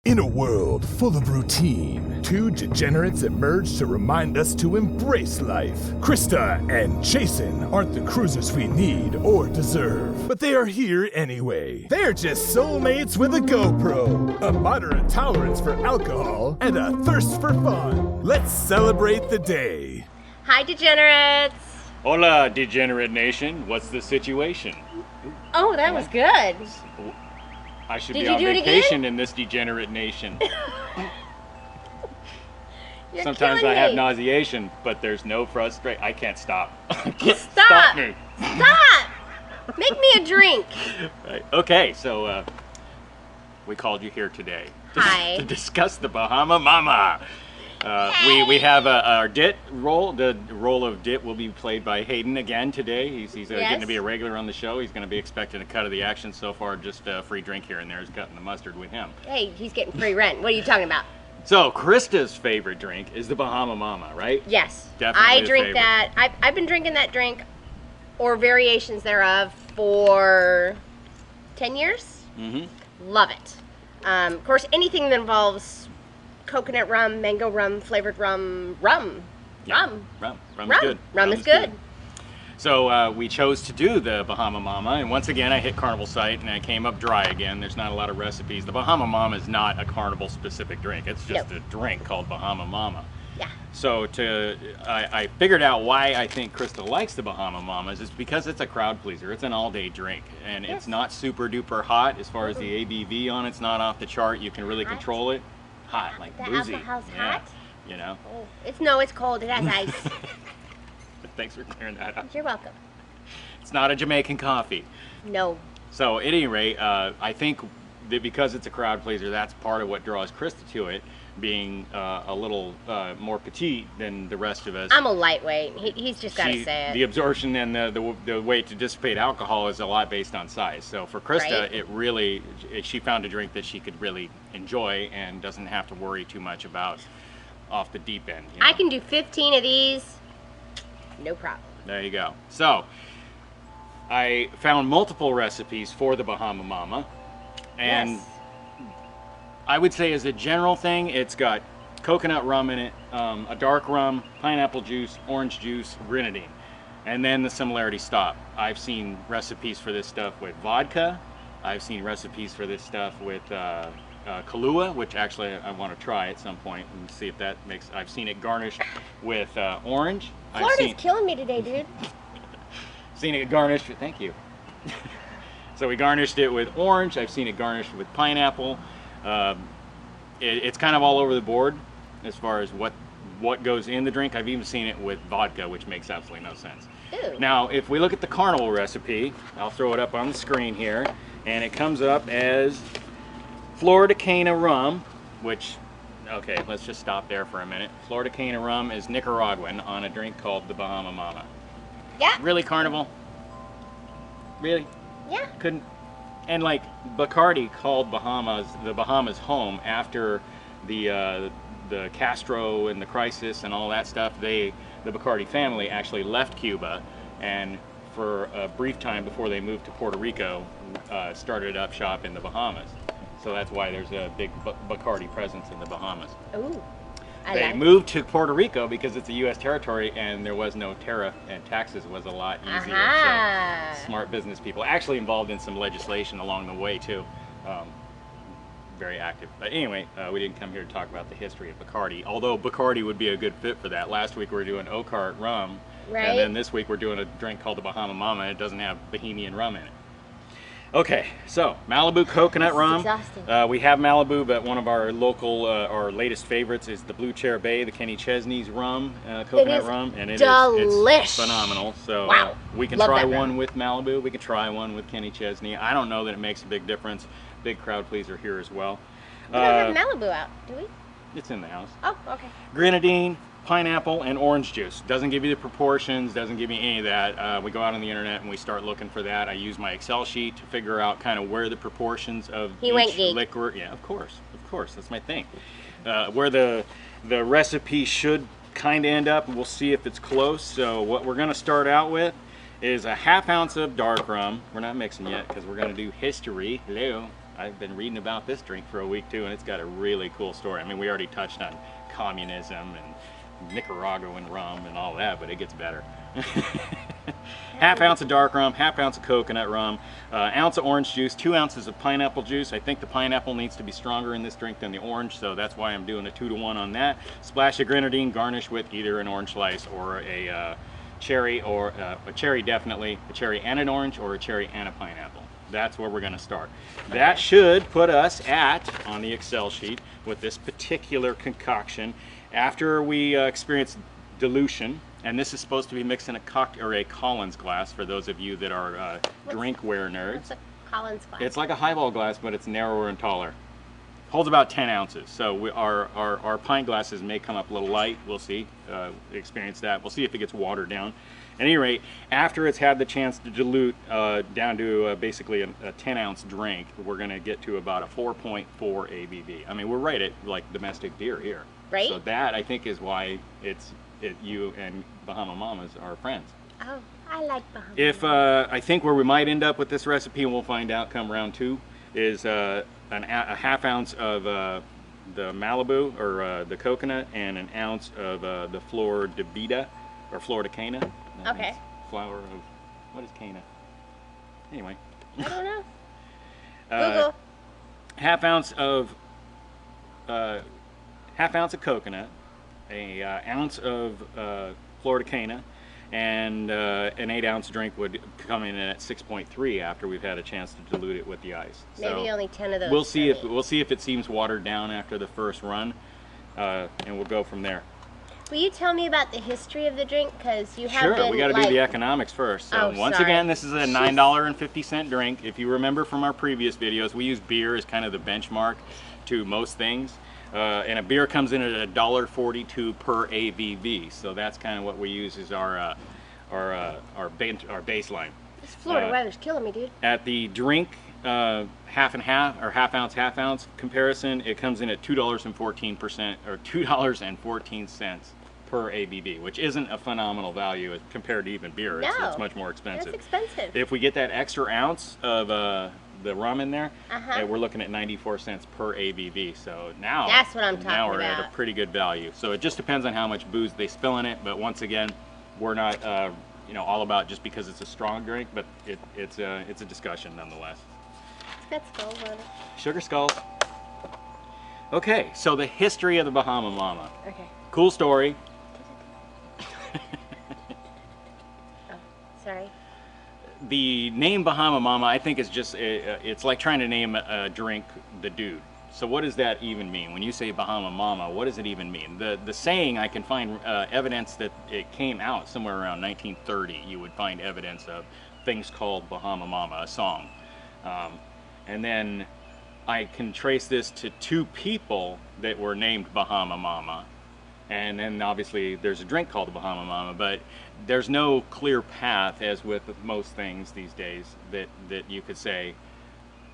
In a world full of routine, two degenerates emerge to remind us to embrace life. Krista and Jason aren't the cruisers we need or deserve, but they are here anyway. They're just soulmates with a GoPro, a moderate tolerance for alcohol, and a thirst for fun. Let's celebrate the day. Hi, degenerates. Hola, Degenerate Nation. What's the situation? Oh, that was good. I should Did be you on do it vacation in this Degenerate Nation. You're Sometimes killing I have me. nauseation, but there's no frustration. I can't stop. Stop. me. Stop! Make me a drink. Right. Okay, so we called you here today Hi. to discuss the Bahama Mama. We have our Dit role. The role of Dit will be played by Hayden again today. He's getting to be a regular on the show. He's going to be expecting a cut of the action. So far, just a free drink here and there is cutting the mustard with him. Hey, he's getting free rent. What are you talking about? So Krista's favorite drink is the Bahama Mama, right? Yes. Definitely I his drink favorite. that. I've been drinking that drink or variations thereof for 10 years. Mm-hmm. Love it. Of course, anything that involves coconut rum, mango rum, flavored rum. Rum is good. Rum is good. So we chose to do the Bahama Mama, and once again I hit Carnival site and I came up dry again. There's not a lot of recipes. The Bahama Mama is not a Carnival specific drink. It's just a drink called Bahama Mama. Yeah. So I figured out why I think Krista likes the Bahama Mamas is because it's a crowd pleaser. It's an all-day drink, and it's not super duper hot as far as the ABV on it's not off the chart. You can really control it. Hot, like The boozy. alcohol's Yeah, hot? you know. Oh, it's cold. It has ice. Thanks for clearing that up. You're welcome. It's not a Jamaican coffee. No. So at any rate, I think that because it's a crowd pleaser, that's part of what draws Krista to it, being a little more petite than the rest of us. I'm a lightweight. He's just got to say it. The absorption and the way to dissipate alcohol is a lot based on size. So for Krista, Right. she found a drink that she could really enjoy and doesn't have to worry too much about off the deep end. You know? I can do 15 of these. No problem. There you go. So I found multiple recipes for the Bahama Mama, and Yes. I would say as a general thing, it's got coconut rum in it, a dark rum, pineapple juice, orange juice, grenadine, and then the similarities stop. I've seen recipes for this stuff with vodka. I've seen recipes for this stuff with Kahlua, which actually I want to try at some point and see if that makes. I've seen it garnished with orange. Florida's killing me today, dude. Seen it garnished with, thank you. So we garnished it with orange. I've seen it garnished with pineapple. It's kind of all over the board as far as what goes in the drink. I've even seen it with vodka, which makes absolutely no sense. Ew. Now, if we look at the Carnival recipe, I'll throw it up on the screen here, and it comes up as Florida Cana rum, which, okay, let's just stop there for a minute. Florida Cana rum is Nicaraguan on a drink called the Bahama Mama. Yeah. Really, Carnival? Really? Yeah. Couldn't. And like Bacardi called the Bahamas home after the Castro and the crisis and all that stuff. The Bacardi family actually left Cuba, and for a brief time before they moved to Puerto Rico, started up shop in the Bahamas. So that's why there's a big Bacardi presence in the Bahamas. Ooh. They moved to Puerto Rico because it's a U.S. territory and there was no tariff and taxes was a lot easier. So smart business people actually involved in some legislation along the way too. Very active. But anyway, we didn't come here to talk about the history of Bacardi, although Bacardi would be a good fit for that. Last week we were doing Oakart rum, Right. and then this week we're doing a drink called the Bahama Mama, and it doesn't have Bohemian rum in it. Okay, so Malibu coconut rum. exhausting. We have Malibu, but one of our local, our latest favorites is the Blue Chair Bay, the Kenny Chesney's rum, coconut rum, and it's phenomenal. So Wow. we can Love try that rum. one with Malibu. We can try one with Kenny Chesney. I don't know that it makes a big difference. Big crowd pleaser here as well. We don't have Malibu out, do we? It's in the house. Oh, okay. Grenadine, pineapple, and orange juice. Doesn't give you the proportions, doesn't give you any of that. We go out on the internet and we start looking for that. I use my Excel sheet to figure out kind of where the proportions of each liquor. Yeah, of course, that's my thing. Where the recipe should kind of end up, and we'll see if it's close. So what we're going to start out with is a 1/2 ounce of dark rum. We're not mixing yet because we're going to do history. Hello. I've been reading about this drink for a week too, and it's got a really cool story. I mean, we already touched on communism and Nicaraguan rum and all that, but it gets better. Half ounce of dark rum, half ounce of coconut rum, ounce of orange juice, 2 ounces of pineapple juice. I think the pineapple needs to be stronger in this drink than the orange, so that's why I'm doing a 2-to-1 on that. Splash of grenadine, garnish with either an orange slice or a cherry, or a cherry definitely, a cherry and an orange, or a cherry and a pineapple. That's where we're going to start. That should put us on the Excel sheet with this particular concoction, after we experience dilution. And this is supposed to be mixed in a cocktail or a Collins glass for those of you that are drinkware nerds. What's a Collins glass? It's like a highball glass, but it's narrower and taller. Holds about 10 ounces. So our pint glasses may come up a little light. We'll see. Experience that. We'll see if it gets watered down. At any rate, after it's had the chance to dilute down to basically a 10-ounce drink, we're going to get to about a 4.4 ABV. I mean, we're right at like domestic beer here. Right. So that, I think, is why you and Bahama Mamas are friends. Oh, I like Bahama. If I think where we might end up with this recipe, and we'll find out come round 2, is a half ounce of the Malibu or the coconut, and an ounce of the Flor de Vida or Flor de Cana. That Okay. means flower of, what is Cana? Anyway. I don't know. Google. Half ounce of coconut, a ounce of Flor de Cana, and an 8-ounce drink would come in at 6.3 after we've had a chance to dilute it with the ice. Maybe so only 10 of those. we'll see if it seems watered down after the first run, and we'll go from there. Will you tell me about the history of the drink? Because you have Sure, been we got to do the economics first. So once sorry. again, this is a $9.50 drink. If you remember from our previous videos, we use beer as kind of the benchmark to most things. And a beer comes in at $1.42 per ABV. So that's kind of what we use as our baseline. This Florida weather's killing me, dude. At the drink half and half, or half ounce comparison, it comes in at $2.14 or $2.14 per ABV, which isn't a phenomenal value as compared to even beer. No, it's much more expensive. That's expensive. If we get that extra ounce of the rum in there, we're looking at 94 cents per ABV. So now that's what I'm talking now we're about. at a pretty good value. So it just depends on how much booze they spill in it. But once again, we're not all about just because it's a strong drink, but it's a discussion nonetheless. It's got skulls on it. Sugar skulls. Okay, so the history of the Bahama Mama. Okay. Cool story. Sorry. The name Bahama Mama, I think, is just, it's like trying to name a drink the dude. So what does that even mean? When you say Bahama Mama, what does it even mean? The saying, I can find evidence that it came out somewhere around 1930. You would find evidence of things called Bahama Mama, a song. And then I can trace this to 2 people that were named Bahama Mama. And then obviously there's a drink called the Bahama Mama, but there's no clear path, as with most things these days, that you could say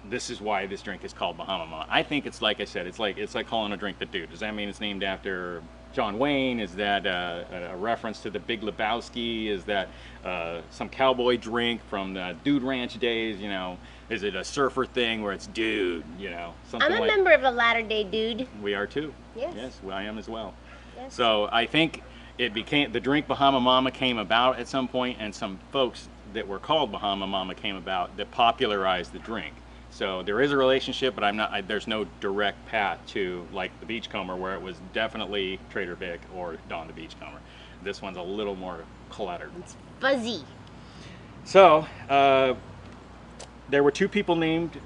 this is why this drink is called Bahama Mama. I think it's like I said, it's like calling a drink the dude. Does that mean it's named after John Wayne? Is that a reference to the Big Lebowski? Is that some cowboy drink from the Dude Ranch days? You know, is it a surfer thing where it's dude? You know, something I'm a like. member of a Latter-day Dude. We are too. Yes. Yes, I am as well. Yes. So I think it became, the drink Bahama Mama came about at some point, and some folks that were called Bahama Mama came about that popularized the drink. So there is a relationship, but there's no direct path to, like the Beachcomber, where it was definitely Trader Vic or Don the Beachcomber. This one's a little more cluttered. It's fuzzy. So there were 2 people named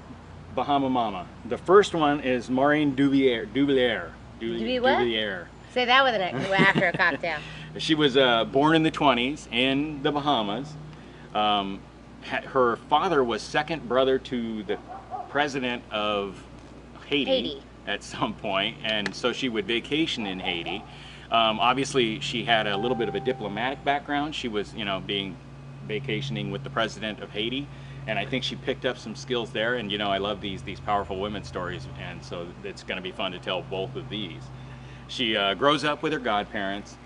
Bahama Mama. The first one is Maureen Duvillier. Duvillier. Say that with after a cocktail. She was born in the 20s in the Bahamas. Her father was second brother to the president of Haiti at some point, and so she would vacation in Haiti. Obviously, she had a little bit of a diplomatic background. She was, vacationing with the president of Haiti, and I think she picked up some skills there. And I love these powerful women stories, and so it's going to be fun to tell both of these. She grows up with her godparents,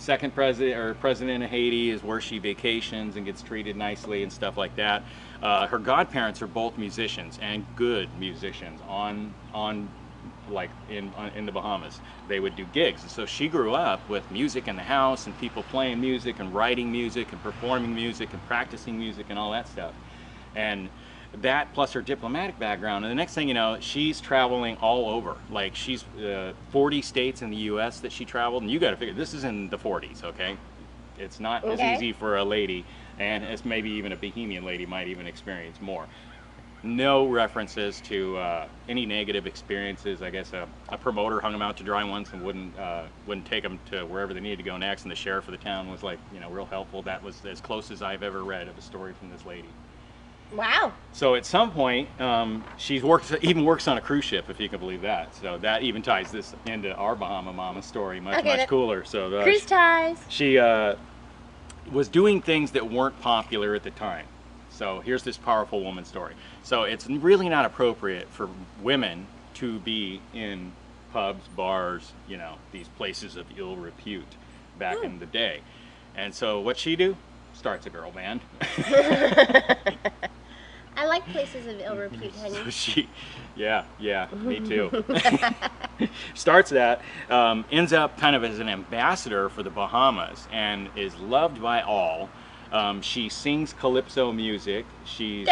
second president of Haiti is where she vacations and gets treated nicely and stuff like that. Her godparents are both musicians and good musicians on like in the Bahamas. They would do gigs, and so she grew up with music in the house and people playing music and writing music and performing music and practicing music and all that stuff. And that plus her diplomatic background, and the next thing you know, she's traveling all over. Like she's 40 states in the US that she traveled, and you got to figure this is in the 40s, okay? It's not as easy for a lady, and as maybe even a Bahamian lady might even experience more. No references to any negative experiences. I guess a promoter hung them out to dry once and wouldn't take them to wherever they needed to go next, and the sheriff of the town was like, you know, real helpful. That was as close as I've ever read of a story from this lady. Wow. So at some point, she even works on a cruise ship, if you can believe that. So that even ties this into our Bahama Mama story much cooler. So cruise ties. She was doing things that weren't popular at the time. So here's this powerful woman story. So it's really not appropriate for women to be in pubs, bars, you know, these places of ill repute back in the day. And so what she do? Starts a girl band. I like places of ill repute, honey. So she, yeah, me too. Starts that, ends up kind of as an ambassador for the Bahamas and is loved by all. She sings calypso music. She's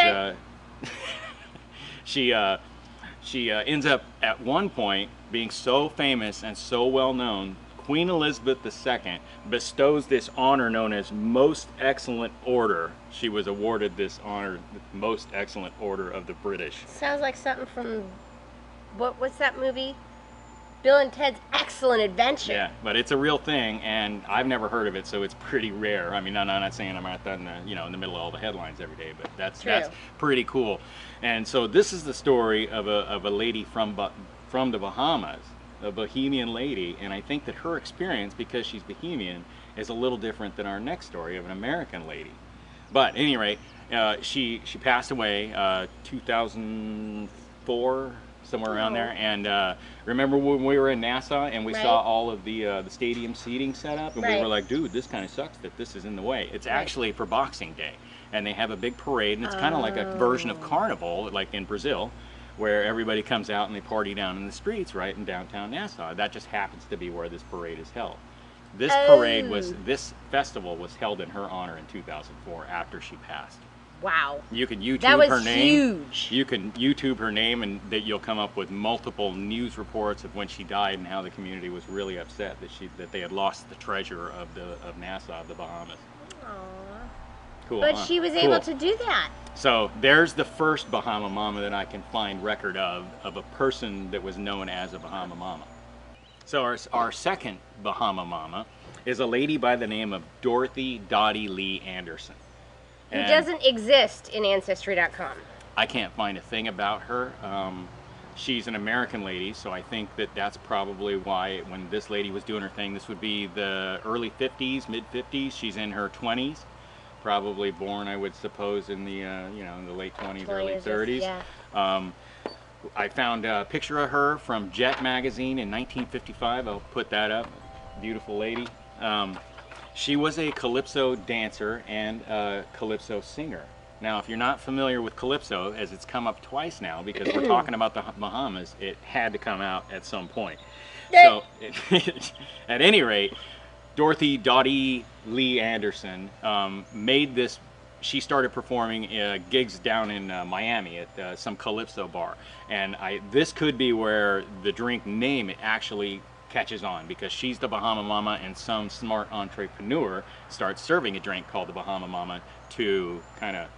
she ends up at one point being so famous and so well known. Queen Elizabeth II bestows this honor known as Most Excellent Order. She was awarded this honor, Most Excellent Order of the British. Sounds like something from what's that movie? Bill and Ted's Excellent Adventure. Yeah, but it's a real thing, and I've never heard of it, so it's pretty rare. I mean, I'm not saying I'm at that in the middle of all the headlines every day, but that's pretty cool. And so this is the story of a lady from the Bahamas, a Bahamian lady, and I think that her experience, because she's Bahamian, is a little different than our next story of an American lady. But at any rate, she passed away 2004, somewhere around there. And remember when we were in Nassau and we saw all of the stadium seating set up, and we were like, dude, this kind of sucks that this is in the way. It's actually for Boxing Day, and they have a big parade, and it's kind of like a version of Carnival, like in Brazil, where everybody comes out and they party down in the streets, right, in downtown Nassau. That just happens to be where this parade is held. This this festival was held in her honor in 2004 after she passed. Wow. You can YouTube that was her name. Huge. You can YouTube her name, and that you'll come up with multiple news reports of when she died and how the community was really upset that they had lost the treasure of Nassau, the Bahamas. Aww. Cool, but she was able to do that. So there's the first Bahama Mama that I can find record of a person that was known as a Bahama Mama. So our second Bahama Mama is a lady by the name of Dorothy Dottie Lee Anderson. Who doesn't exist in Ancestry.com. I can't find a thing about her. She's an American lady, so I think that's probably why when this lady was doing her thing, this would be the early 50s, mid 50s. She's in her 20s. Probably born, I would suppose, in the in the late 20s, early 30s. Yeah. I found a picture of her from Jet magazine in 1955. I'll put that up. Beautiful lady. She was a calypso dancer and a calypso singer. Now, if you're not familiar with calypso, as it's come up twice now, because we're talking about the Bahamas, it had to come out at some point. So, at any rate, Dorothy Dottie Lee Anderson made this. She started performing gigs down in Miami at some calypso bar, and this could be where the drink name actually catches on, because she's the Bahama Mama, and some smart entrepreneur starts serving a drink called the Bahama Mama to kind of,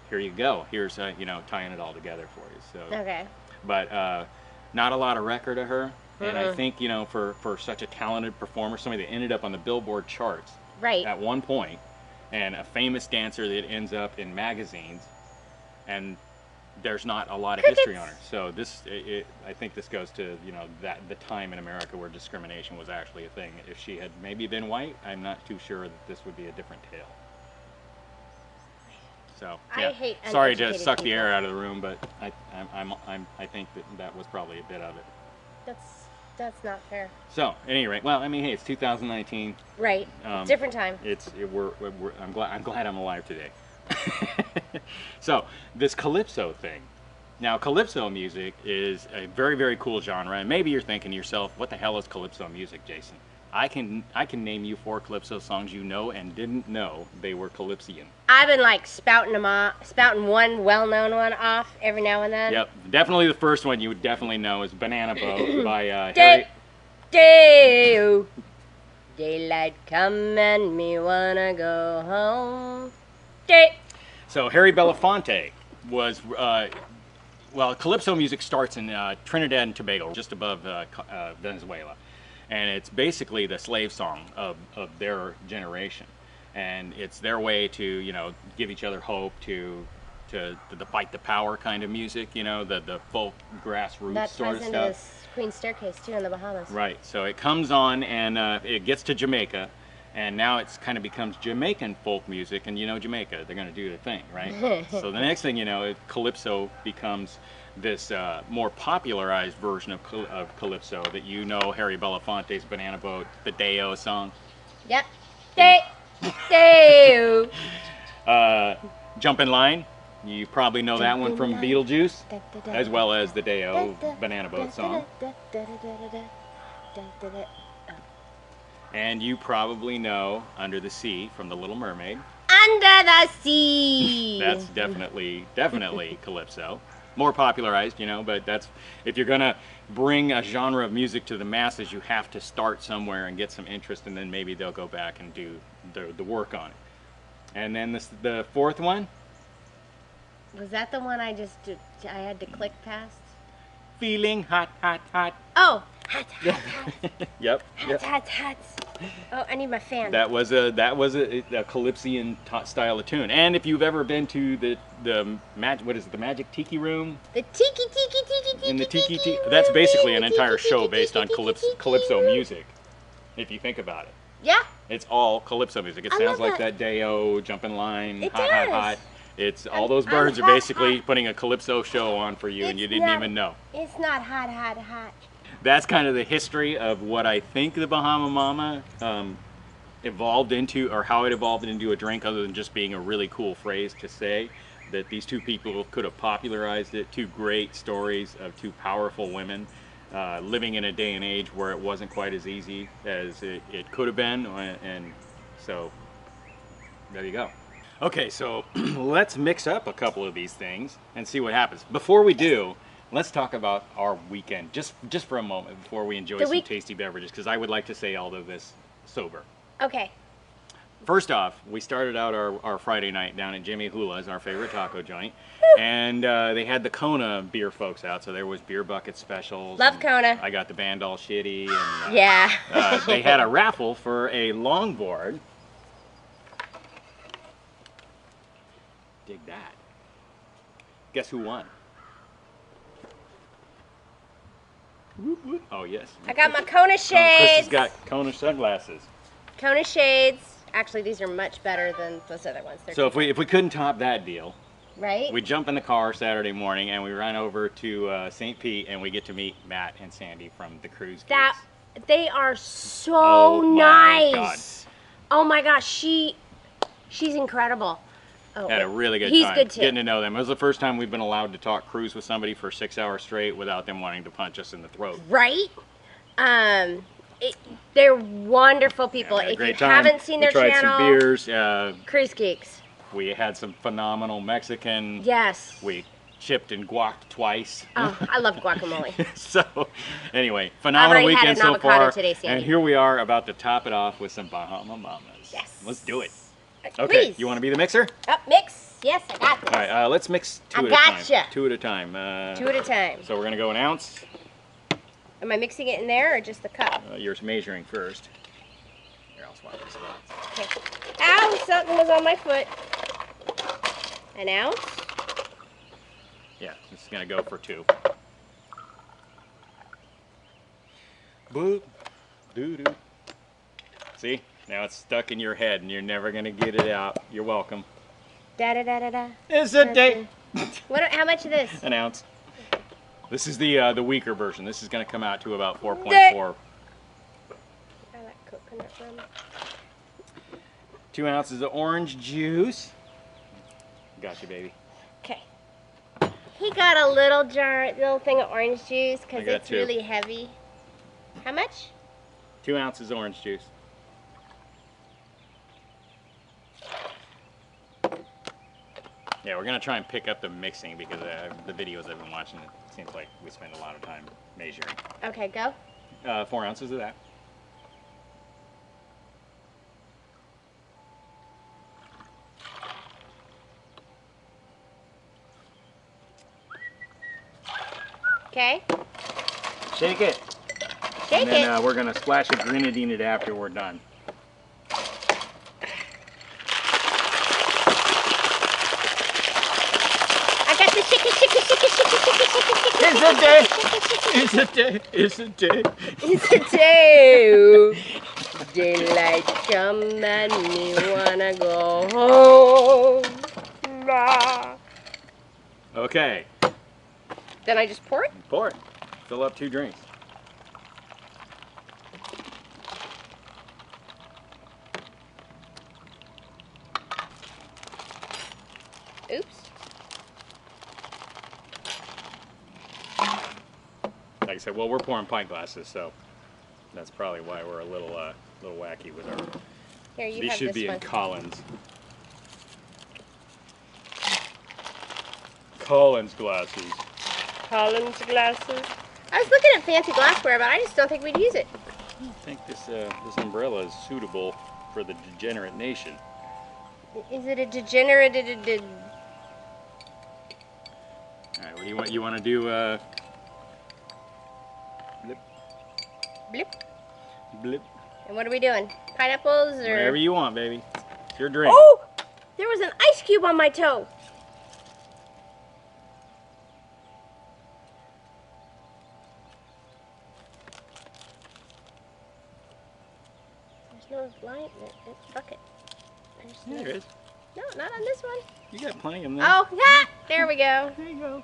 here you go, here's tying it all together for you. So okay. But not a lot of record of her. And I think, for such a talented performer, somebody that ended up on the Billboard charts at one point, and a famous dancer that ends up in magazines, and there's not a lot of history on her. So I think this goes to, the time in America where discrimination was actually a thing. If she had maybe been white, I'm not too sure that this would be a different tale. So, yeah. I hate sorry to uneducated suck people. the air out of the room, but I think that was probably a bit of it. That's not fair. So, at any rate, well, I mean, hey, it's 2019. Right. Different time. I'm glad I'm alive today. So, this calypso thing. Now, calypso music is a very, very cool genre, and maybe you're thinking to yourself, what the hell is calypso music, Jason? I can name you 4 calypso songs you know and didn't know they were calypsian. I've been like spouting one well-known one off every now and then. Yep, definitely the first one you would definitely know is Banana Boat by Day, day, daylight come and me wanna go home. Day. So Harry Belafonte was, well, calypso music starts in Trinidad and Tobago, just above Venezuela. And it's basically the slave song of their generation. And it's their way to, you know, give each other hope, to fight the power kind of music, you know, the folk grassroots that sort of ties stuff. into the Queen's Staircase too in the Bahamas. Right, so it comes on and it gets to Jamaica, and now it's kind of becomes Jamaican folk music, and you know Jamaica, they're going to do their thing, right? So the next thing you know, calypso becomes this more popularized version of calypso that you know, Harry Belafonte's Banana Boat, the Day-O song. Yep. Day, day. Jump in Line, you probably know that one from Beetlejuice, as well as the Day-O Banana Boat song. And you probably know Under the Sea from The Little Mermaid. Under the Sea. That's definitely calypso. More popularized, you know, but that's, if you're gonna bring a genre of music to the masses, you have to start somewhere and get some interest, and then maybe they'll go back and do the work on it. And then the fourth one. Was that the one I had to click past? Feeling hot, hot, hot. Oh, hot, hot, hot. Yep. Hot, hot, hot. Oh, I need my fan. That was a calypsian style of tune. And if you've ever been to the Magic Tiki Room? The tiki. In the tiki. That's basically an entire show based on calypso music, if you think about it. Yeah. It's all calypso music. It sounds like that Day-O, Jump in Line, It hot, does. hot, hot. It's all those birds are basically putting a calypso show on for you, and you didn't even know. It's not hot, hot, hot. That's kind of the history of what I think the Bahama Mama evolved into, or how it evolved into a drink, other than just being a really cool phrase to say. That these two people could have popularized it. Two great stories of two powerful women living in a day and age where it wasn't quite as easy as it could have been, and so there you go. Okay, so let's mix up a couple of these things and see what happens. Before we do, let's talk about our weekend, just for a moment, before we enjoy some tasty beverages, because I would like to say all of this sober. Okay. First off, we started out our Friday night down at Jimmy Hula's, our favorite taco joint, and they had the Kona beer folks out, so there was beer bucket specials. Love Kona. I got the band all shitty, and yeah. they had a raffle for a longboard. Dig that. Guess who won? Oh, yes. I got my Kona Chris shades. has got Kona sunglasses. Kona shades. Actually, these are much better than those other ones. So if we couldn't top that deal, right? we jump in the car Saturday morning and we run over to St. Pete, and we get to meet Matt and Sandy from the cruise. They are so nice. God. Oh my gosh, she's incredible. Oh, had a really good He's time good too. getting to know them. It was the first time we've been allowed to talk cruise with somebody for 6 hours straight without them wanting to punch us in the throat. Right? They're wonderful people. Yeah, if you haven't seen their tried channel, some beers. Cruise Geeks. We had some phenomenal Mexican. Yes. We chipped and guacked twice. Oh, I love guacamole. So, anyway, phenomenal I've already weekend had an so avocado far. today, Sandy. And here we are about to top it off with some Bahama Mamas. Yes. Let's do it. Okay, Please. you want to be the mixer? Up, mix. Yes, I got this. All right, let's mix two I at a gotcha. time. Two at a time. Two at a time. So we're going to go an ounce. Am I mixing it in there or just the cup? You're measuring first. Here, I'll swap this out. Okay. Ow, something was on my foot. An ounce? Yeah, this is going to go for 2. Boop. Doo-doo. See? Now it's stuck in your head and you're never going to get it out. You're welcome. Da-da-da-da-da. It's a day. How much of this? An ounce. This is the weaker version. This is going to come out to about 4.4. I like coconut rum. 2 ounces of orange juice. Gotcha, baby. Okay. He got a little thing of orange juice because I got it's 2. really heavy. How much? 2 ounces orange juice. Yeah, we're gonna try and pick up the mixing because the videos I've been watching, it seems like we spend a lot of time measuring. Okay, go. 4 ounces of that. Okay. Shake it. Shake And then it. we're gonna splash a grenadine it after we're done. I got the shake it, shake it, shake it, shake it, shake it, shake it, shake it. It's a day. It's a day. It's a day. It's a day. Daylight come and me wanna go home. Nah. Okay. Then I just pour it? Pour it. Fill up 2 drinks. Oops. Like I said, well, we're pouring pint glasses, so that's probably why we're a little wacky with our. Here, you These have should this be one. in Collins. Collins glasses. Collins glasses. I was looking at fancy glassware, but I just don't think we'd use it. I don't think this umbrella is suitable for the degenerate nation. Is it a degenerate? All right, what do you want? You want to do blip, Blip. blip, And what are we doing? Pineapples or? whatever you want, baby. It's your drink. Oh! There was an ice cube on my toe. There's no line. Bucket. Yeah, there is. No, not on this one. You got plenty of them. Oh, ah, there we go. There you go.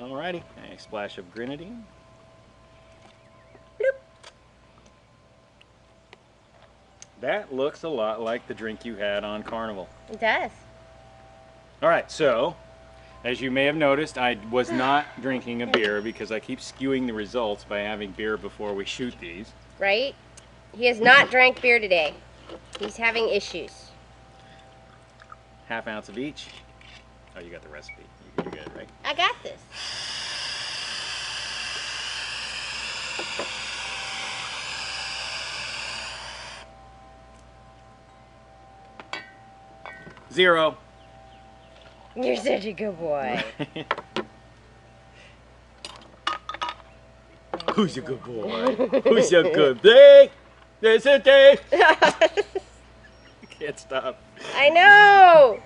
Alrighty, a splash of grenadine. Bloop. That looks a lot like the drink you had on Carnival. It does. Alright, so, as you may have noticed, I was not drinking a beer because I keep skewing the results by having beer before we shoot these. Right? He has not drank beer today. He's having issues. Half ounce of each. Oh, you got the recipe. You're good, right? I got this. Zero. You're such a good boy. Who's a good boy? Who's a good day? There's a day. I can't stop. I know.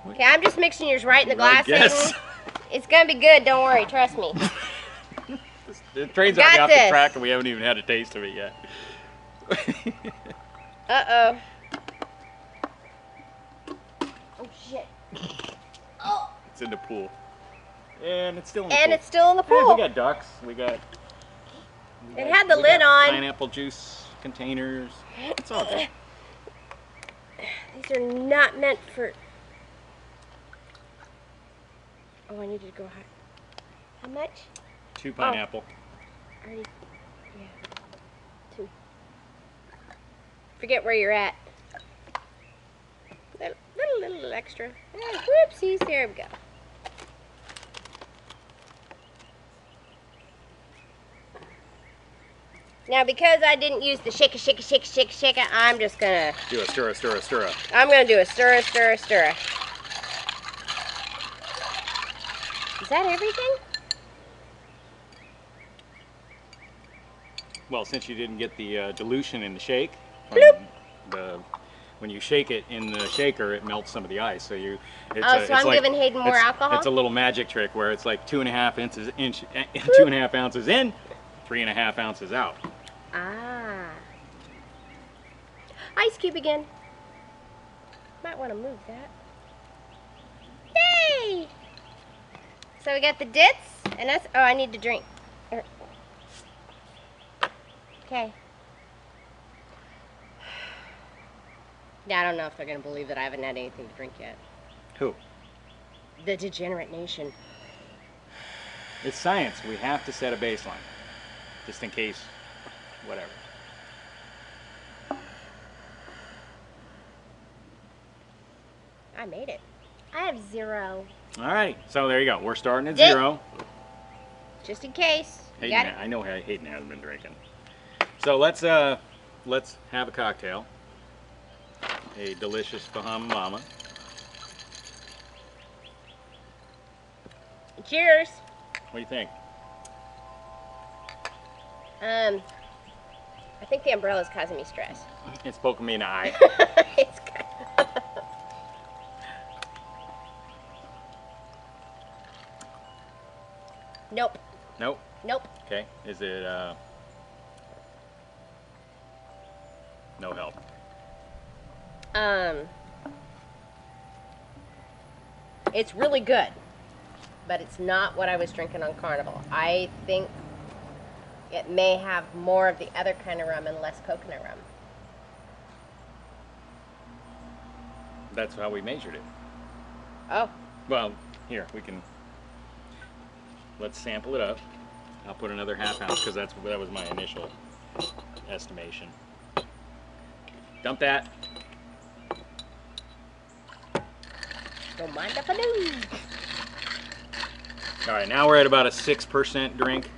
Okay, I'm just mixing yours right in the glass. Yes. Satan. It's gonna be good. Don't worry. Trust me. The train's Got already off the this. track and we haven't even had a taste of it yet. Uh-oh. Oh, shit. Oh. It's in the pool. And it's still in the And pool. it's still in the Yeah, pool. we got ducks. We got It had the we lid got on. Pineapple juice containers. It's all good. These are not meant for... Oh, I need to go high. How much? 2 pineapple. Already... Yeah. 2. Forget where you're at. Little extra. Whoopsies. There we go. Now, because I didn't use the shake it, I'm just gonna... Do a stir, stir, stir. I'm gonna do a stir. Is that everything? Well, since you didn't get the dilution in the shake, when you shake it in the shaker, it melts some of the ice. So you, So I'm giving Hayden more alcohol? It's a little magic trick where it's like 2.5 ounces in, 3.5 ounces out. Ah. Ice cube again. Might want to move that. Yay! So we got the dits. And that's, oh, I need to drink. Okay. Yeah, I don't know if they're going to believe that I haven't had anything to drink yet. Who? The Degenerate Nation. It's science. We have to set a baseline. Just in case, whatever. I made it. I have 0. Alright, so there you go. We're starting at Dip. 0. Just in case. You Hayden, got it? I know Hayden hasn't been drinking. So let's have a cocktail. A delicious Bahama Mama. Cheers. What do you think? I think the umbrella's causing me stress. It's poking me in the eye. It's good. Nope. Nope. Nope. Okay. Is it no help? It's really good, but it's not what I was drinking on Carnival. I think it may have more of the other kind of rum and less coconut rum. That's how we measured it. Oh, Well, here we can. Let's sample it up. I'll put another ½ ounce because that was my initial estimation. Dump that. don't mind if I do. All right, now we're at about a 6% drink.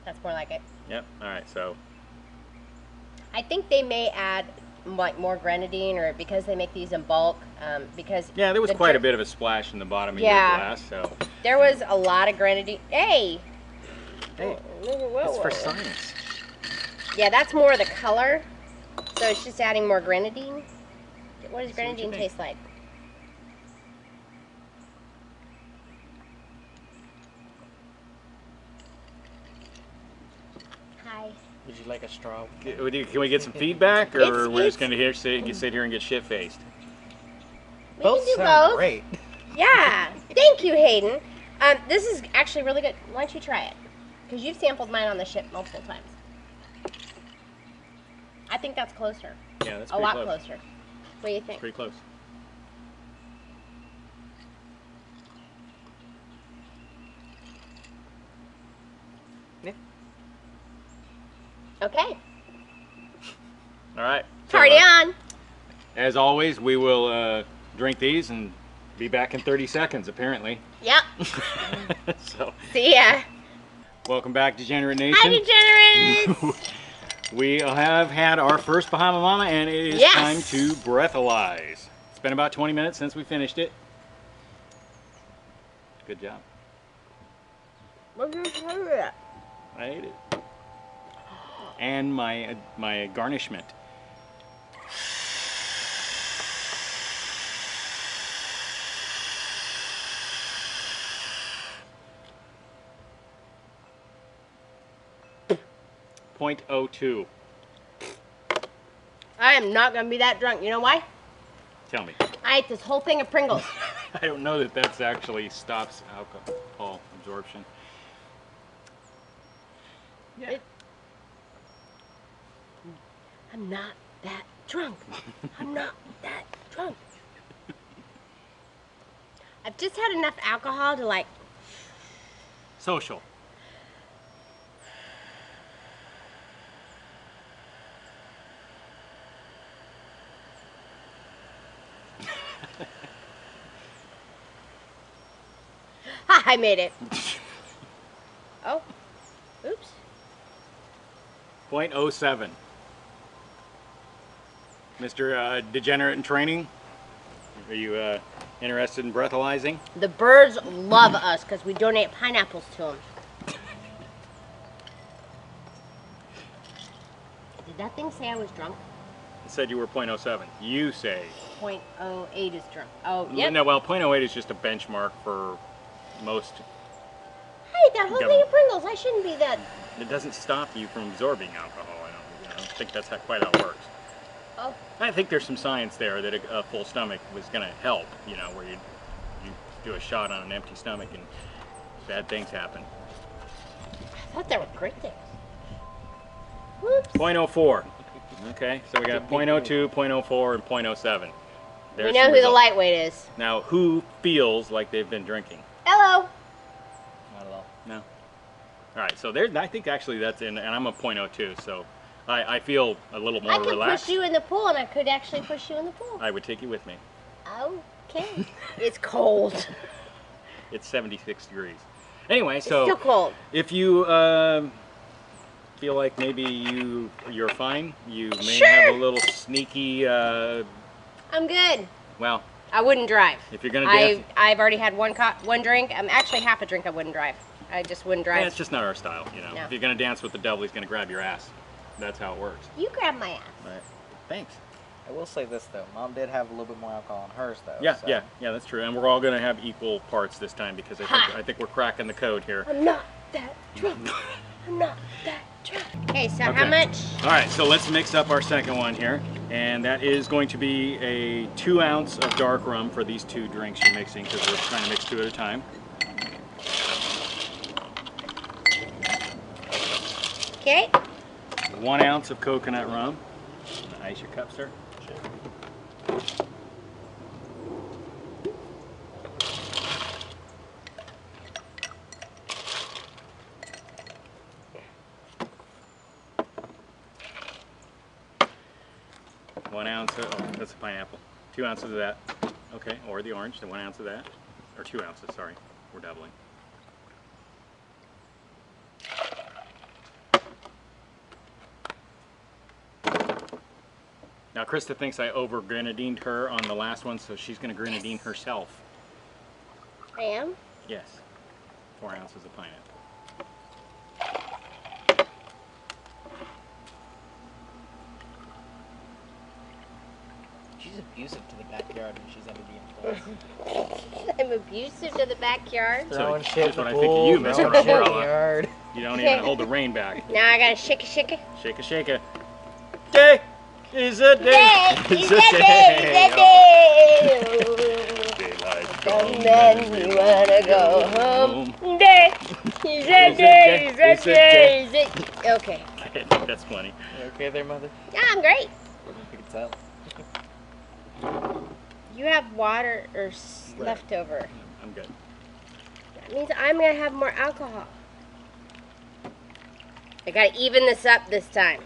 That's more like it. Yep. All right. So I think they may add like more grenadine, or because they make these in bulk. Because yeah, there was quite a bit of a splash in the bottom of your glass. So there was a lot of grenadine. Hey. hey, Whoa. it's for science. Yeah, that's more of the color. So it's just adding more grenadine. What does grenadine taste like? Hi. Would you like a straw? Can we get some feedback, or It's- we're just going to sit here and get shit faced? We Both can do sound both. great. Yeah. Thank you, Hayden. This is actually really good. Why don't you try it? Because you've sampled mine on the ship multiple times. I think that's closer. Yeah, that's A pretty lot close. closer. What do you think? Pretty close. Yeah. Okay. All right. Party on. As always, we will drink these and be back in 30 seconds, apparently. Yep. So, See ya. welcome back, Degenerate Nation. Hi, Degenerates. We have had our first Bahama Mama, and it is Yes. time to breathalyze. It's been about 20 minutes since we finished it. Good job. I ate it. And my garnishment. .02. I am not going to be that drunk. You know why? Tell me. I ate this whole thing of Pringles. I don't know that that's actually stops alcohol absorption. Yeah. I'm not that drunk. I'm not that drunk. I've just had enough alcohol to like... Social. Ha! I made it. Oh. Oops. .07. Mr. Degenerate in Training, are you interested in breathalyzing? The birds love us because we donate pineapples to them. Did that thing say I was drunk? It said you were .07. You say. 0.08 is drunk. Oh, yep. No, well, .08 is just a benchmark for most. Hey, that whole thing of Pringles. I shouldn't be that. It doesn't stop you from absorbing alcohol, I don't know. think that's quite how it works. Oh. I think there's some science there that a full stomach was going to help, you know, where you do a shot on an empty stomach and bad things happen. I thought they were great things. Whoops. 0.04. Okay, so we got 0.02, 0.04, and 0.07. We know who the lightweight is. Now, who feels like they've been drinking? Hello. Not at all. No. All right, so there. I think actually that's in, and I'm a 0.02, so I feel a little more I could relaxed. push you in the pool, and I could actually push you in the pool. I would take you with me. Okay. It's cold. It's 76 degrees. Anyway, so It's still cold. if you feel like maybe you're fine, you may Sure. have a little sneaky. I'm good. Well, I wouldn't drive. if you're gonna dance, I've already had one drink. Actually half a drink. I wouldn't drive. I just wouldn't drive. yeah, it's just not our style, you know. No. If you're gonna dance with the devil, he's gonna grab your ass. That's how it works. You grab my ass. Right. Thanks. I will say this though, Mom did have a little bit more alcohol in hers though. Yeah, so. yeah, that's true. And we're all gonna have equal parts this time because I think we're cracking the code here. I'm not that drunk. I'm not that drunk. Okay, so how Okay. much? All right, so let's mix up our second one here, and that is going to be a 2 ounce of dark rum for these two drinks you're mixing because we're trying to mix 2 at a time. Okay. 1 ounce of coconut rum. Ice your cup, sir. One ounce of, oh, that's a pineapple. 2 ounces of that. Okay, or the orange, then 1 ounce of that. Or 2 ounces, sorry. We're doubling. Now Krista thinks I over grenadined her on the last one, so she's going to grenadine herself. I am. Yes. 4 ounces of pineapple. She's abusive to the backyard when she's under the influence. I'm abusive to the backyard. Throwing So, shit that's in what the I think of pool, you, Mr. throwing shit in the Umbrella. yard. You don't even hold the rain back. Now I gotta shake it. Shake a, shake a. Day is a day. Day is a day. Daylight And then we wanna go home. Day is a day. Is a day. Okay. That's funny. You okay there, Mother? Yeah, I'm great. You can tell. You have water or Right. leftover. I'm good. That means I'm gonna have more alcohol. I gotta even this up this time.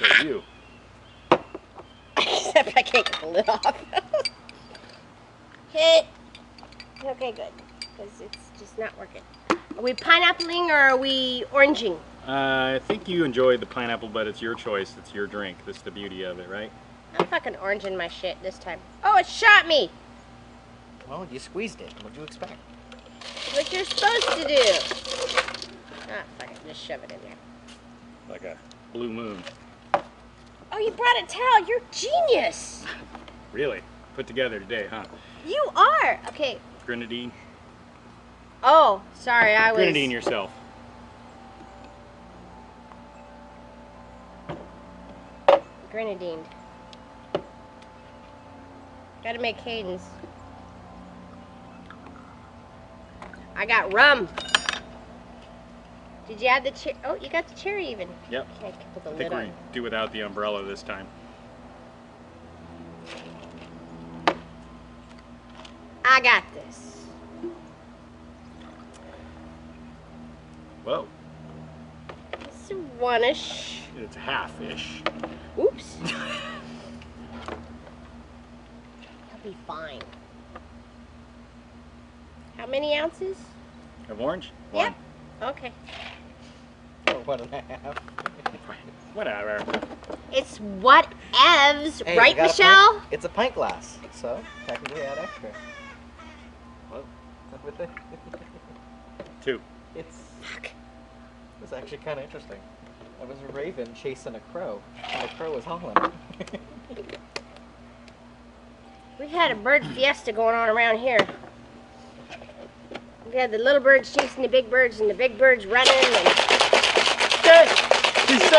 So you. Except I can't get the lid off. Hit. Okay, good. Because it's just not working. Are we pineappling or are we oranging? I think you enjoyed the pineapple, but it's your choice. It's your drink. That's the beauty of it, right? I'm fucking oranging my shit this time. Oh, it shot me! Well, you squeezed it. What'd you expect? What you're supposed to do. Ah, fuck it. Just shove it in there. Like a blue moon. Oh, you brought a towel. You're genius. Really? Put together today, huh? You are. Okay. Grenadine. Oh, sorry. I was. Grenadine yourself. Grenadined. Gotta make cadence. I got rum. Did you add the cherry? Oh, you got the cherry even. Yep. Okay, I can put the I lid think we're on. going to do without the umbrella this time. I got this. Whoa. It's one-ish. It's half-ish. Oops. I'll be fine. How many ounces? Of orange? Yep. Okay. Or 1.5. Whatever. It's whatevs, Hey, right, you got a Michelle? pint- it's a pint glass, so technically add extra. Whoa. With it. 2. It's Fuck. actually kind of interesting. That was a raven chasing a crow, and the crow was hauling it. We've had a bird fiesta going on around here. We had the little birds chasing the big birds, and the big birds running. And He said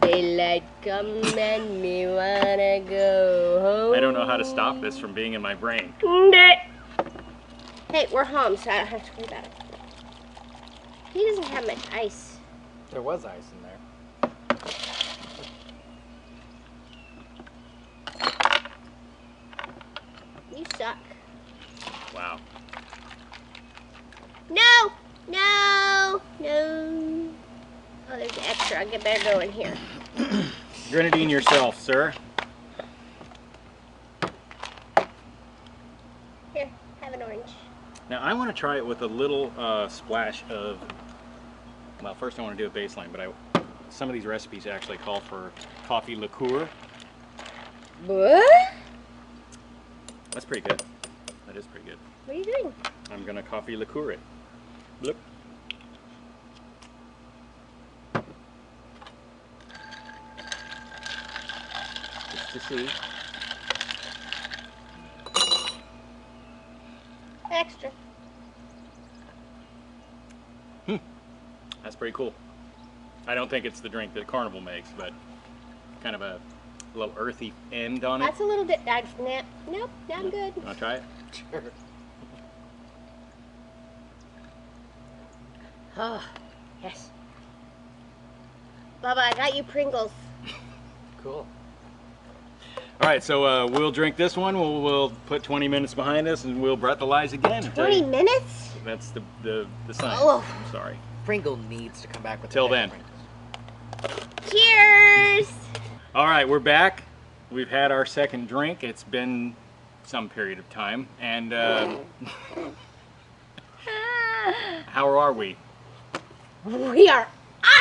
daylight come and me wanna go home. I don't know how to stop this from being in my brain. Hey, we're home, so I don't have to worry about it. He doesn't have much ice. There was ice in there. You suck. Wow. No! No! No! Oh, there's an extra. I better go in here. Grenadine yourself, sir. Here, have an orange. Now I want to try it with a little splash of, well, first I want to do a baseline, but some of these recipes actually call for coffee liqueur. What? That's pretty good. That is pretty good. What are you doing? I'm gonna coffee liqueur it. Look. Just to see. Extra. That's pretty cool. I don't think it's the drink that Carnival makes, but kind of a little earthy end on it. That's a little bit. Nope, I'm good. You wanna try it? Sure. Oh, yes. Bubba, I got you Pringles. Cool. All right, so we'll drink this one. We'll put 20 minutes behind us, and we'll breathalyze again. and tell 20 you- minutes? That's the science. Oh. I'm sorry. Pringle needs to come back with Till the then. Pringles. Cheers! All right, we're back. We've had our second drink. It's been some period of time, and how are we? We are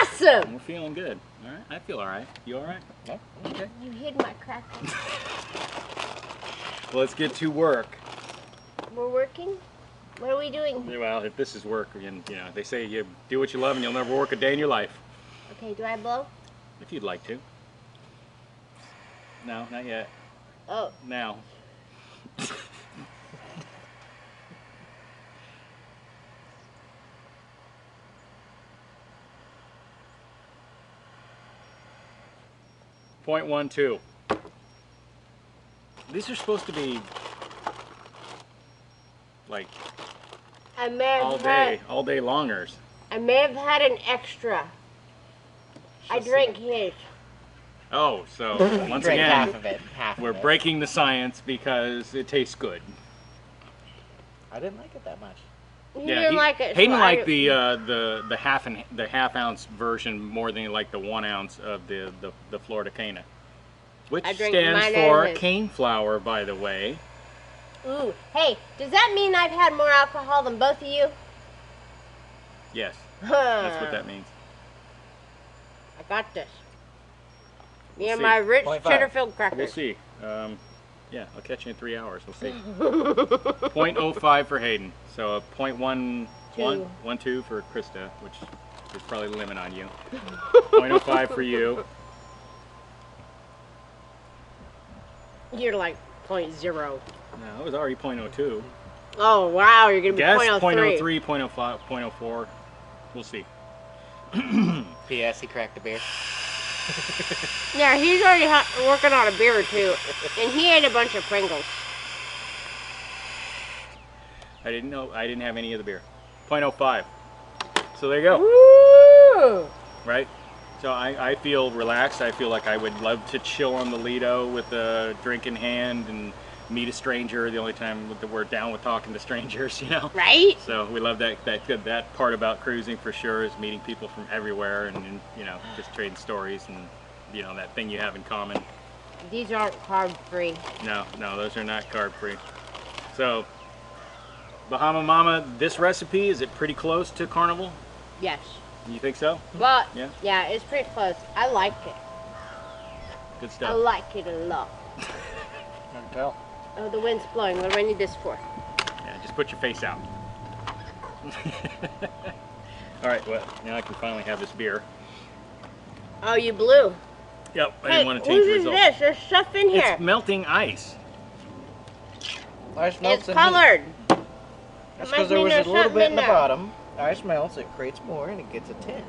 awesome! We're feeling good. All right, I feel all right. You all right? Yeah. Okay. You hid my crackers. Well, let's get to work. We're working? What are we doing? Well, if this is work, and they say you do what you love, and you'll never work a day in your life. Okay, do I blow? If you'd like to. No, not yet. Oh, Now. .12. These are supposed to be like I may have all day longers. I may have had an extra. I She'll see. drank his. Oh, so once Drink half again, of it. Half we're of it. breaking the science because it tastes good. I didn't like it that much. You didn't like it. Hayden so liked the half ounce version more than he liked the 1 ounce of the Florida Cana, which I drank stands mine for and his. cane flour, by the way. Ooh, hey, does that mean I've had more alcohol than both of you? Yes, that's what that means. I got this. Me We'll and see. my rich 0.5. cheddar-filled crackers. We'll see. Yeah, I'll catch you in 3 hours. We'll see. 0.05 for Hayden. So a 0.12 for Krista, which is probably the limit on you. 0.05 for you. You're like 0.0. No, it was already 0.02. Oh, wow, you're going to be Guess 0.03. 0.03, 0.05, 0.04. We'll see. P.S. He cracked a beer. Yeah, he's already working on a beer or two, and he ate a bunch of Pringles. I didn't know. I didn't have any of the beer. 0.05. So there you go. Woo! Right? So I feel relaxed. I feel like I would love to chill on the Lido with a drink in hand and meet a stranger. The only time that we're down with talking to strangers, Right? So we love that part about cruising for sure, is meeting people from everywhere and just trading stories and that thing you have in common. These aren't carb-free. No, those are not carb free. So Bahama Mama, this recipe, is it pretty close to Carnival? Yes. You think so? But, Yeah. yeah, it's pretty close. I like it. Good I stuff. like it a lot. I can tell. Oh, the wind's blowing. What do I need this for? Yeah, just put your face out. All right, well, now I can finally have this beer. Oh, you blew. Yep, I Hey, didn't want to change the what is result. this? There's stuff in here. It's melting ice. Ice melts It's in heat. colored. That's must because there mean was a there's little something bit in in the there. bottom. Ice melts, it creates more, and it gets a tinge.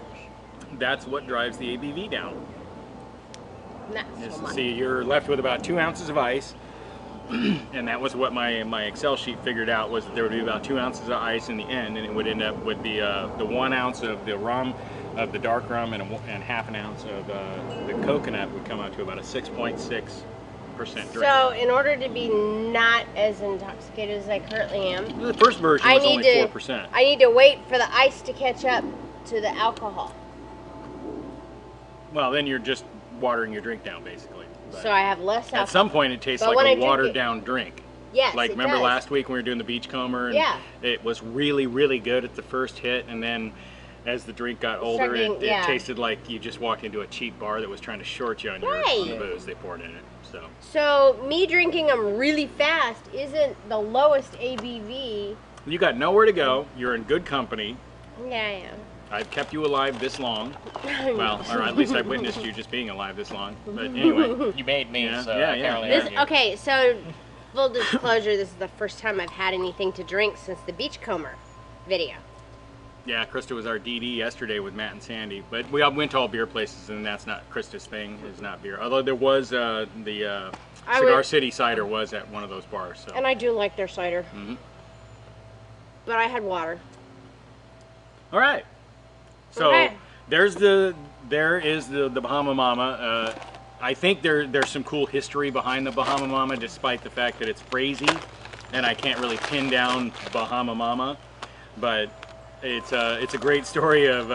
That's what drives the ABV down. Not Is so to much. see you're left with about 2 ounces of ice, and that was what my Excel sheet figured out, was that there would be about 2 ounces of ice in the end, and it would end up with the 1 ounce of the rum, of the dark rum, and half an ounce of the coconut would come out to about a 6.6% drink. So, in order to be not as intoxicated as I currently am, The first version I was need only to 4%. I need to wait for the ice to catch up to the alcohol. Well, then you're just watering your drink down, basically. But So I have less alcohol. at some point, it tastes But when I like a drink watered it- down drink. Yes, Like, it remember does. last week when we were doing the beachcomber? And Yeah. it was really, really good at the first hit, and then as the drink got older, Starting- it yeah. tasted like you just walked into a cheap bar that was trying to short you on your Right. on the booze they poured in it. So So me drinking them really fast isn't the lowest ABV. you got nowhere to go. You're in good company. Yeah, I've kept you alive this long. Well, or at least I've witnessed you just being alive this long. But anyway, You made me, Yeah, so yeah, apparently yeah. I This, earned you. okay, so full disclosure, this is the first time I've had anything to drink since the beachcomber video. yeah, Krista was our DD yesterday with Matt and Sandy. But we all went to all beer places, and that's not Krista's thing. Is not beer. Although there was the I Cigar would- City cider was at one of those bars. So. And I do like their cider. Mhm. But I had water. All right. So Okay. there is the Bahama Mama. I think there's some cool history behind the Bahama Mama, despite the fact that it's crazy, and I can't really pin down Bahama Mama. But it's a great story of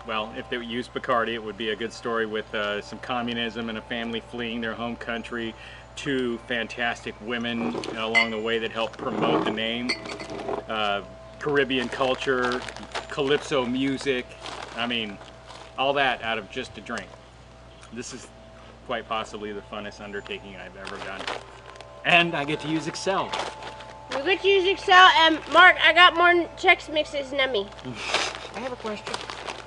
well, if they used Bacardi, it would be a good story with some communism and a family fleeing their home country. Two fantastic women along the way that helped promote the name. Caribbean culture, calypso music. I mean, all that out of just a drink. This is quite possibly the funnest undertaking I've ever done. And I get to use Excel. We get to use Excel, and Mark, I got more Chex Mixes than me. I have a question.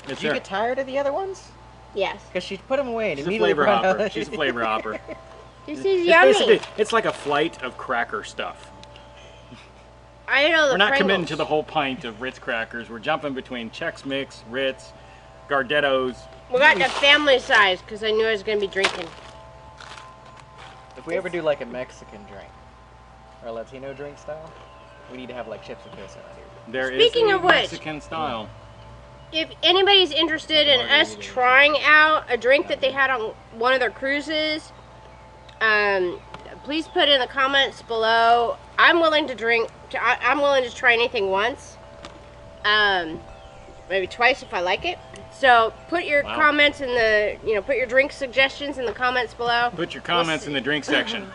It's Did you get tired of the other ones? Yes. Because she put them away and She's a immediately flavor brought hopper. out- She's a flavor hopper. This is It's yummy. basically, it's like a flight of cracker stuff. I know the We're not Pringles. committing to the whole pint of Ritz crackers. We're jumping between Chex Mix, Ritz, Gardettos. We got the family size because I knew I was going to be drinking. If we ever do like a Mexican drink or a Latino drink style, we need to have like chips and queso out here. There is Speaking a of which- Mexican style. If anybody's interested in us trying out a drink that they had on one of their cruises, please put in the comments below. I'm willing to drink. I'm willing to try anything once, maybe twice if I like it. So put your Wow. comments in the, put your drink suggestions in the comments below. Put your comments in the drink section.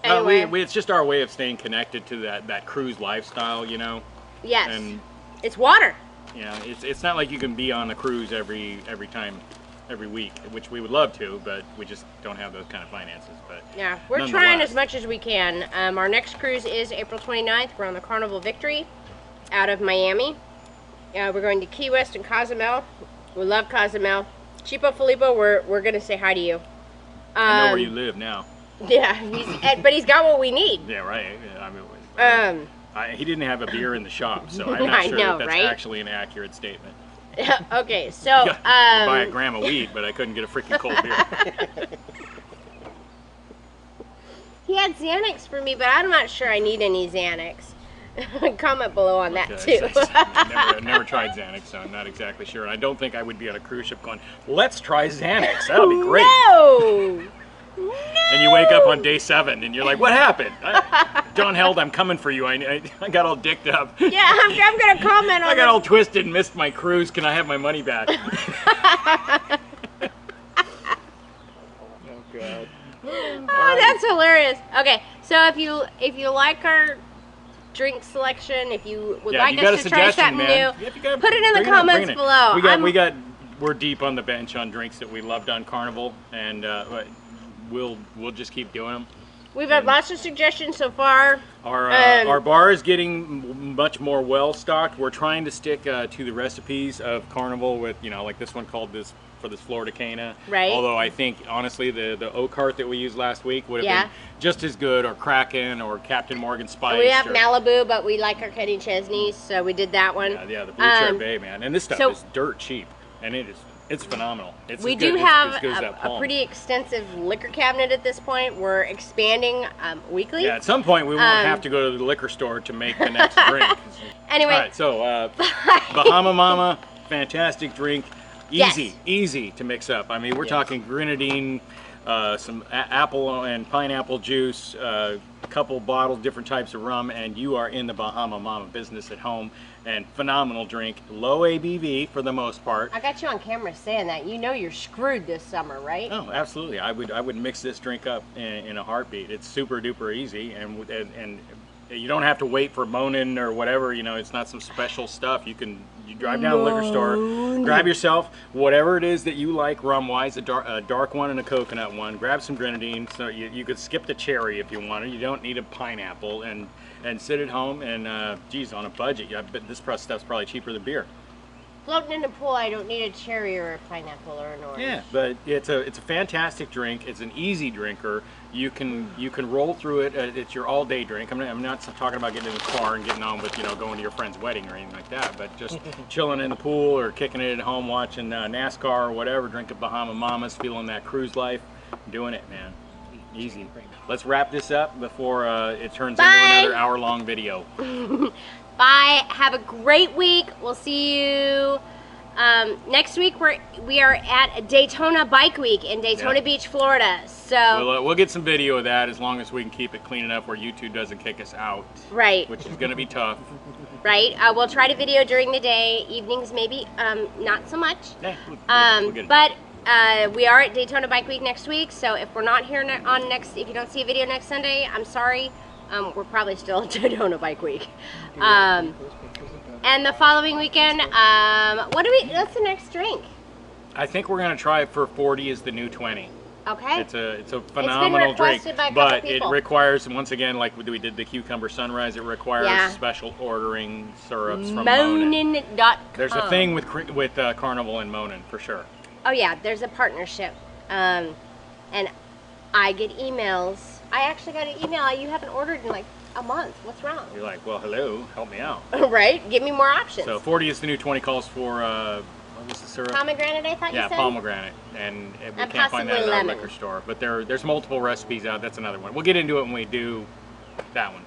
Anyway, It's just our way of staying connected to that cruise lifestyle, yes, And it's water. it's not like you can be on a cruise every week, which we would love to, but we just don't have those kind of finances. But Yeah, we're trying nonetheless. as much as we can. Our next cruise is April 29th. We're on the Carnival Victory out of Miami. We're going to Key West and Cozumel. We love Cozumel. Chipo Filippo, we're going to say hi to you. I know where you live now. Yeah, but he's got what we need. Yeah, right. I mean, he didn't have a beer in the shop, so I'm not I sure know, that's right? actually an accurate statement. Okay, so Buy a gram of weed, but I couldn't get a freaking cold beer. he had Xanax for me, but I'm not sure I need any Xanax. Comment below on that Okay, too. I've never tried Xanax, so I'm not exactly sure. And I don't think I would be on a cruise ship going, let's try Xanax. That'll be great. No! And you wake up on day 7 and you're like, what happened? John Held, I'm coming for you. I got all dicked up. Yeah, I'm going to comment on I got all twisted and missed my cruise. Can I have my money back? Oh god. Oh, that's hilarious. Okay, so if you like our drink selection, if you would like you got us a to try suggestion, something man. new, If you got- put it in the bring up, comments bring it. below. We're deep on the bench on drinks that we loved on Carnival, and we'll just keep doing them. We've had lots of suggestions so far. Our bar is getting much more well stocked. We're trying to stick to the recipes of Carnival with, like this one called this for this Florida Cana. Right. Although I think honestly the oak heart that we used last week would have Yeah. been just as good, or Kraken, or Captain Morgan Spice. We have or, Malibu, but we like our Kenny Chesney's, so we did that one. Yeah, the Blue Cherry Bay, man. And this stuff so- is dirt cheap, and it's phenomenal. It's We as good, do as have good as that a palm. pretty extensive liquor cabinet at this point. We're expanding weekly. Yeah, at some point we won't have to go to the liquor store to make the next drink. Anyway. All right, so Bahama Mama, fantastic drink. Yes. Easy to mix up. I mean, we're talking grenadine, some apple and pineapple juice, a couple bottles, different types of rum, and you are in the Bahama Mama business at home. And phenomenal drink, low ABV for the most part. I got you on camera saying that. You know you're screwed this summer, right? Oh, absolutely. I would mix this drink up in a heartbeat. It's super duper easy, and you don't have to wait for Monin or whatever. It's not some special stuff. You drive down to the liquor store, grab yourself whatever it is that you like rum wise, a dark one and a coconut one. Grab some grenadine. So you could skip the cherry if you wanted. You don't need a pineapple, and sit at home and geez, on a budget. Yeah, but this stuff's probably cheaper than beer. Floating in the pool, I don't need a cherry or a pineapple or an orange. Yeah, but it's a fantastic drink. It's an easy drinker. You can roll through it. It's your all day drink. I'm not talking about getting in the car and getting on with going to your friend's wedding or anything like that. But just chilling in the pool or kicking it at home, watching NASCAR or whatever, drinking Bahama Mamas, feeling that cruise life, doing it, man. Easy. Let's wrap this up before it turns into another hour-long video. Bye. Have a great week. We'll see you next week. We are at Daytona Bike Week in Daytona Beach, Florida. So we'll get some video of that as long as we can keep it clean enough where YouTube doesn't kick us out. Right. Which is going to be tough. Right. We'll try to video during the day. Evenings maybe not so much. Yeah, we'll get it. But we are at Daytona Bike Week next week. So if we're not here if you don't see a video next Sunday, I'm sorry. We're probably still at Daytona Bike Week. And the following weekend, what's the next drink? I think we're gonna try for 40 is the new 20. Okay. It's a phenomenal drink, by a couple but people. it requires, once again, like we did the Cucumber Sunrise, it requires special ordering syrups from Monin. Monin.com. There's a thing with Carnival and Monin for sure. Oh yeah, there's a partnership, and I get emails. I actually got an email. You haven't ordered in like a month. What's wrong? You're like, well, hello, help me out. Right? Give me more options. So 40 is the new 20 calls for what was the syrup? Pomegranate, I thought you said? Yeah, pomegranate, and we And can't find that possibly in our lemon. liquor store. But there's multiple recipes out. That's another one. We'll get into it when we do that one.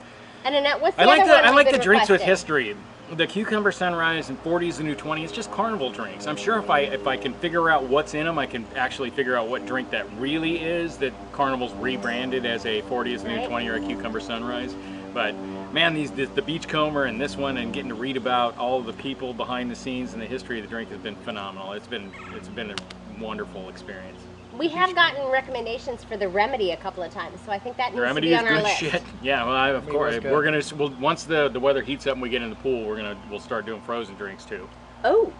And Annette, what's the I like other one I you've like the been drinks with requesting? history. The Cucumber Sunrise and 40 is the new 20. It's just Carnival drinks. I'm sure if I can figure out what's in them, I can actually figure out what drink that really is that Carnival's rebranded as a 40 is the new 20 or a Cucumber Sunrise. But man, the Beachcomber and this one, and getting to read about all of the people behind the scenes and the history of the drink has been phenomenal. It's been a wonderful experience. We have gotten recommendations for the Remedy a couple of times, so I think that needs Remedy to be is on our good list. shit. Yeah, well, of course that's good. we're gonna once the weather heats up and we get in the pool, we'll start doing frozen drinks too. Oh.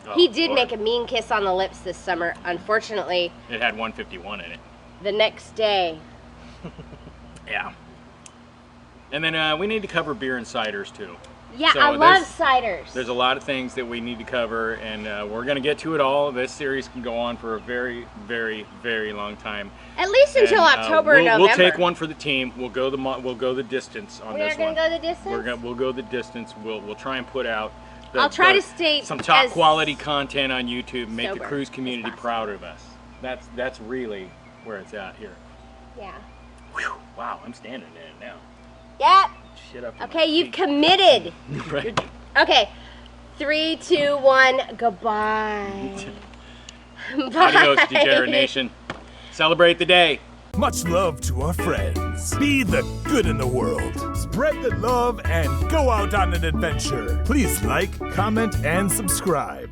Oh, He did Lord. make a mean kiss on the lips this summer. Unfortunately, It had 151 in it. the next day. Yeah. And then we need to cover beer and ciders too. Yeah, So I love ciders. There's a lot of things that we need to cover, and we're going to get to it all. This series can go on for a very, very, very long time. At least until And, October or November. We'll take one for the team. We'll go the distance on We this are going one. to go the distance? We'll go the distance. We'll try and put out. I'll try to stay some top as quality content on YouTube. Make the sober cruise as community possible. proud of us. That's really where it's at here. Yeah. Whew, wow, I'm standing in it now. Yep. Shit up. to Okay, my you've feet. committed. Right. Okay. 3, 2, 1. Goodbye. Adios, Bye. Degenerate Nation. Celebrate the day. Much love to our friends. Be the good in the world. Spread the love and go out on an adventure. Please like, comment, and subscribe.